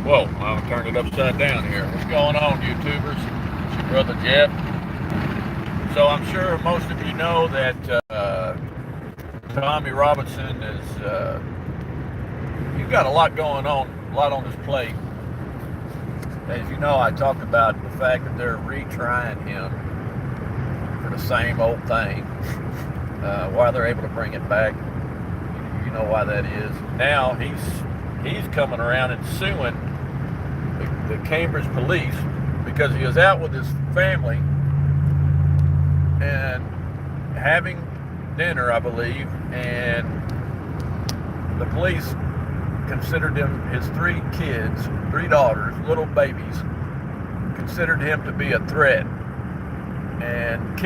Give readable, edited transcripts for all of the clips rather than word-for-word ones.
Whoa, I'll turn it upside down here. What's going on, YouTubers? It's your brother Jeff. So I'm sure most of you know that Tommy Robinson he's got a lot going on, a lot on his plate. As you know, I talked about the fact that they're retrying him for the same old thing. Why they're able to bring it back, you know why that is. Now he's coming around and suing the Cambridge police because he was out with his family and having dinner, I believe, and the police considered him, his three kids, three daughters, little babies, considered him to be a threat and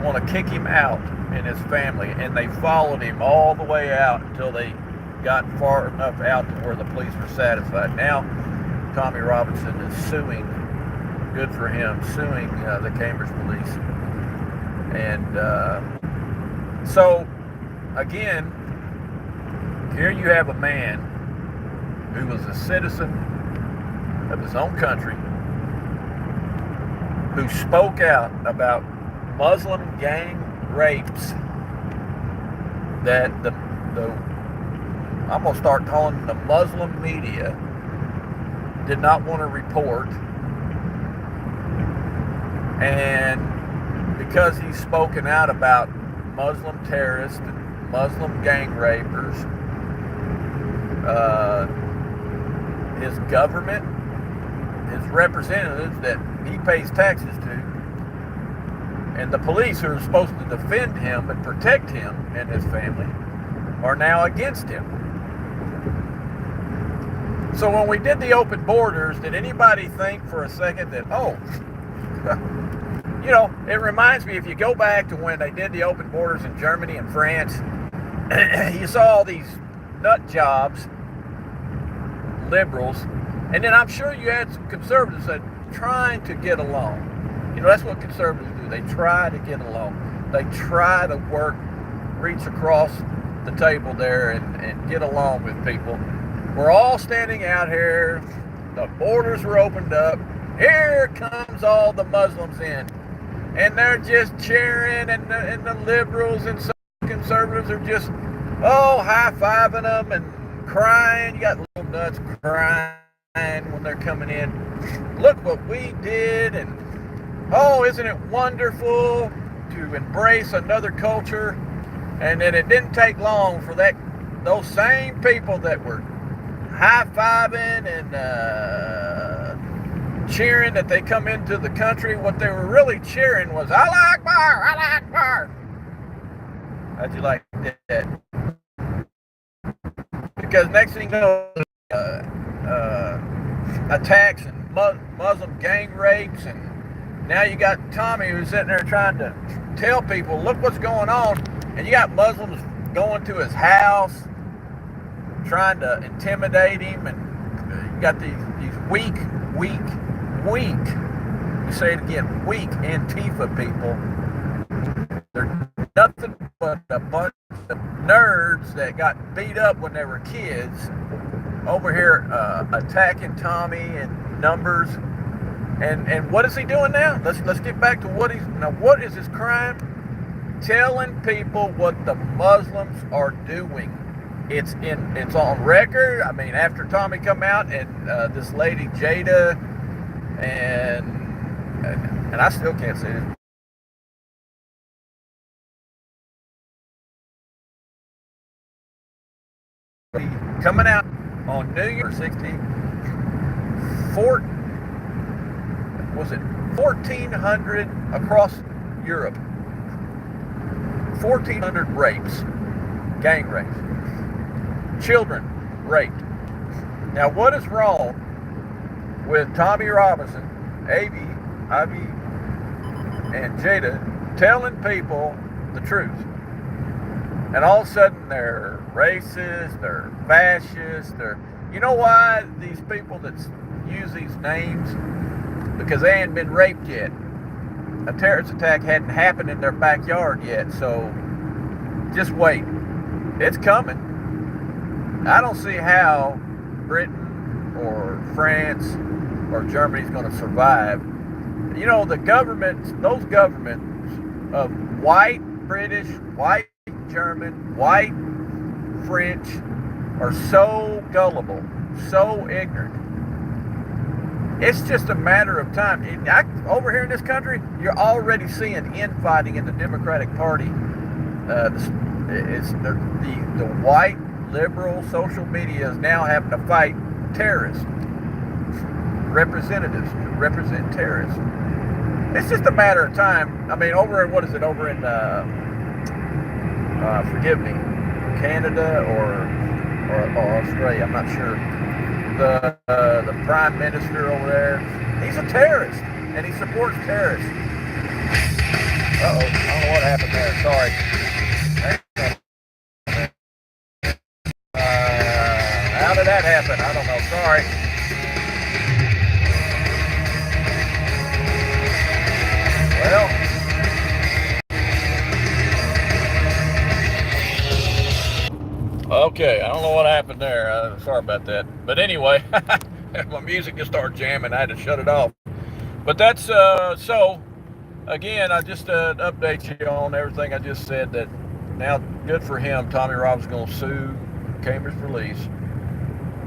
want to kick him out and his family, and they followed him all the way out until they got far enough out to where the police were satisfied. Now Tommy Robinson is suing, good for him, suing the Cambridge police. And so again, here you have a man who was a citizen of his own country, who spoke out about Muslim gang rapes that I'm going to start calling the Muslim media did not want to report. And because he's spoken out about Muslim terrorists and Muslim gang rapers, his government, his representatives that he pays taxes to, and the police who are supposed to defend him and protect him and his family are now against him. So when we did the open borders, did anybody think for a second that, you know, it reminds me, if you go back to when they did the open borders in Germany and France, you saw all these nut jobs, liberals, and then I'm sure you had some conservatives that trying to get along. You know, that's what conservatives do. They try to get along. They try to reach across the table there and get along with people. We're all standing out here. The borders were opened up. Here comes all the Muslims in. And they're just cheering, and the liberals and some conservatives are just, high-fiving them and crying. You got little nuts crying when they're coming in. Look what we did, and isn't it wonderful to embrace another culture? And then it didn't take long for those same people that were high-fiving and cheering that they come into the country, what they were really cheering was Allah Akbar, Allah Akbar. How'd you like that? Because next thing you know, attacks and Muslim gang rapes, and now you got Tommy who's sitting there trying to tell people, look what's going on, and you got Muslims going to his house trying to intimidate him, and you got these weak, you say it again, weak Antifa people. They're nothing but a bunch of nerds that got beat up when they were kids over here attacking Tommy in numbers. And what is he doing now? Let's get back to what is his crime? Telling people what the Muslims are doing. It's on record. I mean, after Tommy come out and this lady Jada and I still can't say it. Coming out on New Year's 16th, 1,400 across Europe, 1,400 rapes, gang rapes, children raped. Now, what is wrong with Tommy Robinson, Ivy, and Jada telling people the truth? And all of a sudden they're racist, they're fascist, you know why these people that use these names? Because they ain't been raped yet. A terrorist attack hadn't happened in their backyard yet, so just wait. It's coming. I don't see how Britain or France or Germany is going to survive. You know, the governments, those governments of white British, white German, white French are so gullible, so ignorant. It's just a matter of time. Over here in this country, you're already seeing infighting in the Democratic Party. It's the white liberal social media is now having to fight terrorists, representatives to represent terrorists. It's just a matter of time. I mean, over in forgive me, Canada or Australia, I'm not sure. The prime minister over there, he's a terrorist, and he supports terrorists. Uh-oh, I don't know what happened there, sorry. How did that happen? I don't know, sorry. Well, okay, I don't know what happened there. Sorry about that. But anyway, my music just started jamming. I had to shut it off. But that's, so, again, I just update you on everything I just said, that now, good for him, Tommy Robinson's going to sue Cambridge Police.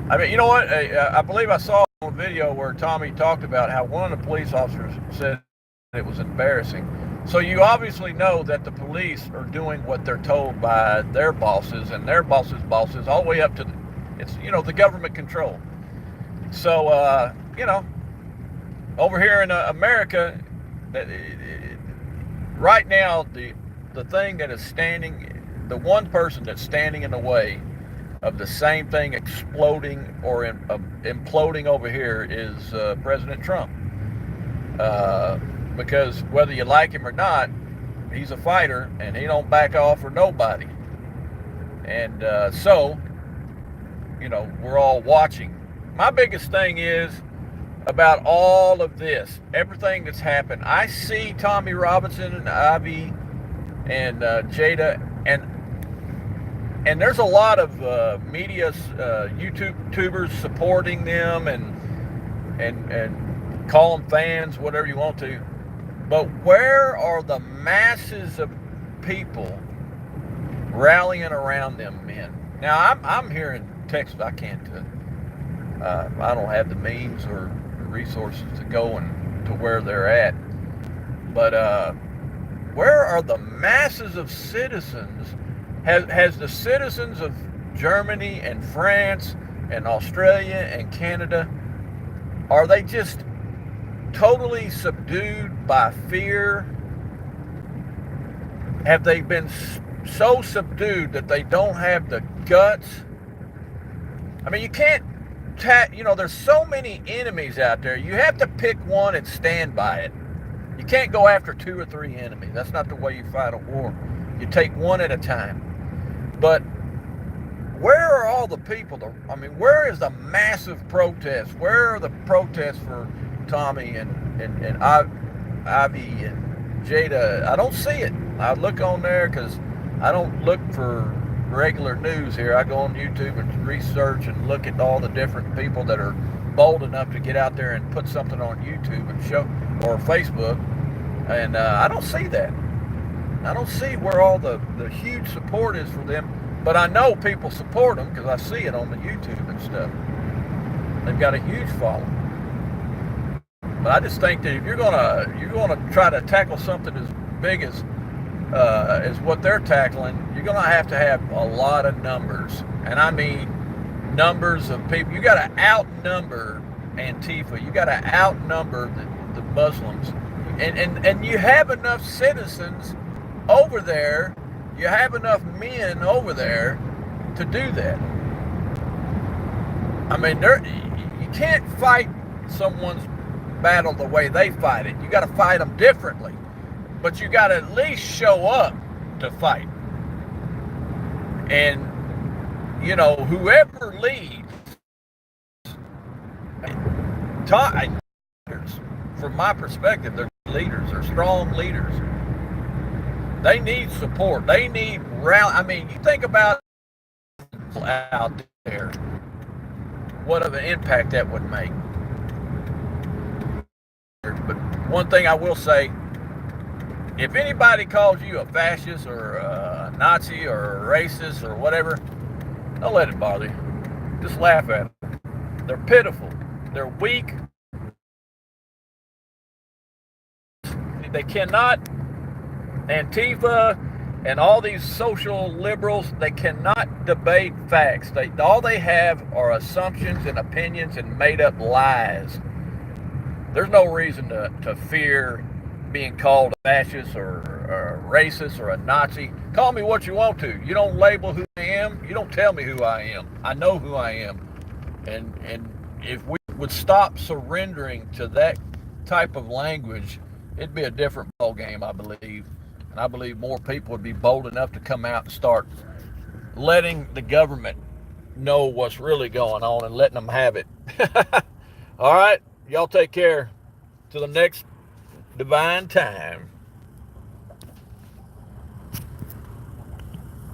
I mean, you know what? I believe I saw a video where Tommy talked about how one of the police officers said it was embarrassing. So you obviously know that the police are doing what they're told by their bosses and their bosses' bosses, all the way up to the government control. So, over here in America, right now, the thing that is the one person that's standing in the way of the same thing exploding or imploding over here is President Trump. Because whether you like him or not, he's a fighter and he don't back off for nobody. And so, we're all watching. My biggest thing is about all of this, everything that's happened. I see Tommy Robinson and Ivy and Jada, and there's a lot of media, YouTubers supporting them and call them fans, whatever you want to. But where are the masses of people rallying around them men? Now, I'm here in Texas. I can't. I don't have the means or the resources to go to where they're at. But where are the masses of citizens? Has the citizens of Germany and France and Australia and Canada, are they just totally subdued by fear? Have they been so subdued that they don't have the guts? I mean, you can't, there's so many enemies out there. You have to pick one and stand by it. You can't go after 2 or 3 enemies. That's not the way you fight a war. You take one at a time. But where are all the people? Where is the massive protest? Where are the protests for Tommy and Ivy and Jada? I don't see it. I look on there because I don't look for regular news here. I go on YouTube and research and look at all the different people that are bold enough to get out there and put something on YouTube and show, or Facebook, and I don't see that. I don't see where all the huge support is for them, but I know people support them because I see it on the YouTube and stuff. They've got a huge following. But I just think that if you're gonna try to tackle something as big as what they're tackling, you're gonna have to have a lot of numbers, and I mean numbers of people. You got to outnumber Antifa. You got to outnumber the Muslims, and you have enough citizens over there. You have enough men over there to do that. I mean, you can't fight someone's battle the way they fight it. You got to fight them differently, but you got to at least show up to fight. And whoever leads, from my perspective, they're leaders. They're strong leaders. They need support. They need rally. I mean, you think about out there. what of an impact that would make. But one thing I will say, if anybody calls you a fascist or a Nazi or a racist or whatever, don't let it bother you. Just laugh at them. They're pitiful. They're weak. They cannot, Antifa and all these social liberals, they cannot debate facts. All they have are assumptions and opinions and made up lies. There's no reason to fear being called a fascist or a racist or a Nazi. Call me what you want to. You don't label who I am. You don't tell me who I am. I know who I am. And if we would stop surrendering to that type of language, it'd be a different ball game, I believe. And I believe more people would be bold enough to come out and start letting the government know what's really going on and letting them have it. All right, y'all take care. Till the next divine time.